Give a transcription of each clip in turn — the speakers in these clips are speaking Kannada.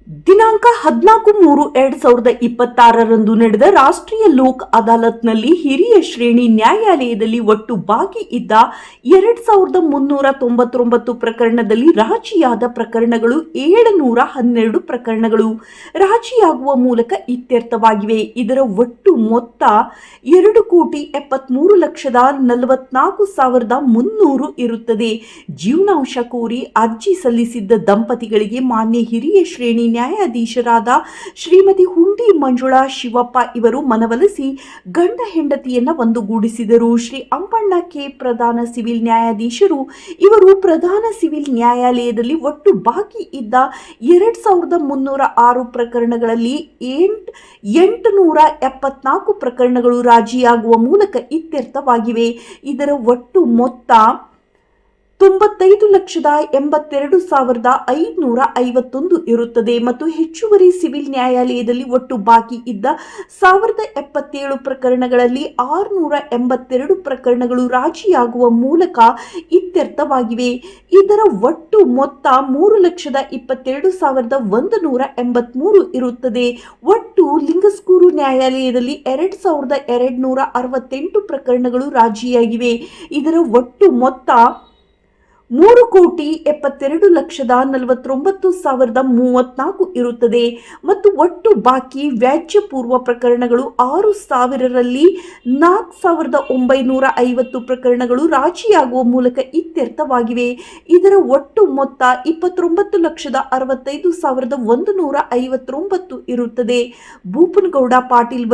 ದಿನಾಂಕ 14/3/2026 ನಡೆದ ರಾಷ್ಟ್ರೀಯ ಲೋಕ್ ಅದಾಲತ್ನಲ್ಲಿ ಹಿರಿಯ ಶ್ರೇಣಿ ನ್ಯಾಯಾಲಯದಲ್ಲಿ ಒಟ್ಟು ಬಾಕಿ ಇದ್ದ 2399 ಪ್ರಕರಣದಲ್ಲಿ ರಾಜಿಯಾದ ಪ್ರಕರಣಗಳು 712 ಪ್ರಕರಣಗಳು ರಾಜಿಯಾಗುವ ಮೂಲಕ ಇತ್ಯರ್ಥವಾಗಿವೆ. ಇದರ ಒಟ್ಟು ಮೊತ್ತ 2,73,44,300 ಇರುತ್ತದೆ. ಜೀವನಾಂಶ ಕೋರಿ ಅರ್ಜಿ ಸಲ್ಲಿಸಿದ್ದ ದಂಪತಿಗಳಿಗೆ ಮಾನ್ಯ ಹಿರಿಯ ಶ್ರೇಣಿ ನ್ಯಾಯಾಧೀಶರಾದ ಶ್ರೀಮತಿ ಹುಂಡಿ ಮಂಜುಳಾ ಶಿವಪ್ಪ ಇವರು ಮನವೊಲಿಸಿ ಗಂಡ ಹೆಂಡತಿಯನ್ನ ಒಂದುಗೂಡಿಸಿದರು. ಶ್ರೀ ಅಂಬಣ್ಣ ಕೆ ಪ್ರಧಾನ ಸಿವಿಲ್ ನ್ಯಾಯಾಧೀಶರು ಇವರು ಪ್ರಧಾನ ಸಿವಿಲ್ ನ್ಯಾಯಾಲಯದಲ್ಲಿ ಒಟ್ಟು ಬಾಕಿ ಇದ್ದ 2,306 ಪ್ರಕರಣಗಳಲ್ಲಿ 874 ಪ್ರಕರಣಗಳು ರಾಜಿಯಾಗುವ ಮೂಲಕ ಇತ್ಯರ್ಥವಾಗಿವೆ. ಇದರ ಒಟ್ಟು ಮೊತ್ತ 95,82,551 ಇರುತ್ತದೆ ಮತ್ತು ಹೆಚ್ಚುವರಿ ಸಿವಿಲ್ ನ್ಯಾಯಾಲಯದಲ್ಲಿ ಒಟ್ಟು ಬಾಕಿ ಇದ್ದ 1,077 ಪ್ರಕರಣಗಳಲ್ಲಿ 682 ಪ್ರಕರಣಗಳು ರಾಜಿಯಾಗುವ ಮೂಲಕ ಇತ್ಯರ್ಥವಾಗಿವೆ. ಇದರ ಒಟ್ಟು ಮೊತ್ತ 3,22,183 ಇರುತ್ತದೆ. ಒಟ್ಟು ಲಿಂಗಸ್ಕೂರು ನ್ಯಾಯಾಲಯದಲ್ಲಿ 2,268 ಪ್ರಕರಣಗಳು ರಾಜಿಯಾಗಿವೆ. ಇದರ ಒಟ್ಟು ಮೊತ್ತ 3,72,49,034 ಇರುತ್ತದೆ ಮತ್ತು ಒಟ್ಟು ಬಾಕಿ ವ್ಯಾಜ್ಯ ಪೂರ್ವ ಪ್ರಕರಣಗಳು 6,000ರಲ್ಲಿ 4,950 ಪ್ರಕರಣಗಳು ರಾಜಿಯಾಗುವ ಮೂಲಕ ಇತ್ಯರ್ಥವಾಗಿವೆ. ಇದರ ಒಟ್ಟು ಮೊತ್ತ 29,65,159 ಇರುತ್ತದೆ. ಭೂಪನಗೌಡ ಪಾಟೀಲ್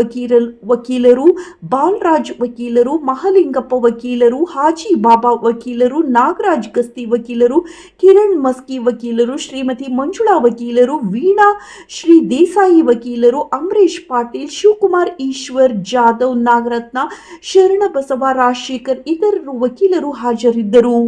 ವಕೀಲರು, ಬಾಲರಾಜ್ ವಕೀಲರು, ಮಹಲಿಂಗಪ್ಪ ವಕೀಲರು, ಹಾಜಿ ಬಾಬಾ ವಕೀಲರು, ನಾಗರಾಜ್ ಗಸ್ತಿ ವಕೀಲರು, ಕಿರಣ್ ಮಸ್ಕಿ ವಕೀಲರು, ಶ್ರೀಮತಿ ಮಂಜುಳಾ ವಕೀಲರು, ವೀಣಾ ಶ್ರೀ ದೇಸಾಯಿ ವಕೀಲರು, ಅಮರೇಶ್ ಪಾಟೀಲ್, ಶಿವಕುಮಾರ್ ಈಶ್ವರ್ ಜಾಧವ್, ನಾಗರತ್ನ, ಶರಣಬಸವ ರಾಜಶೇಖರ್ ಇತರರು ವಕೀಲರು ಹಾಜರಿದ್ದರು.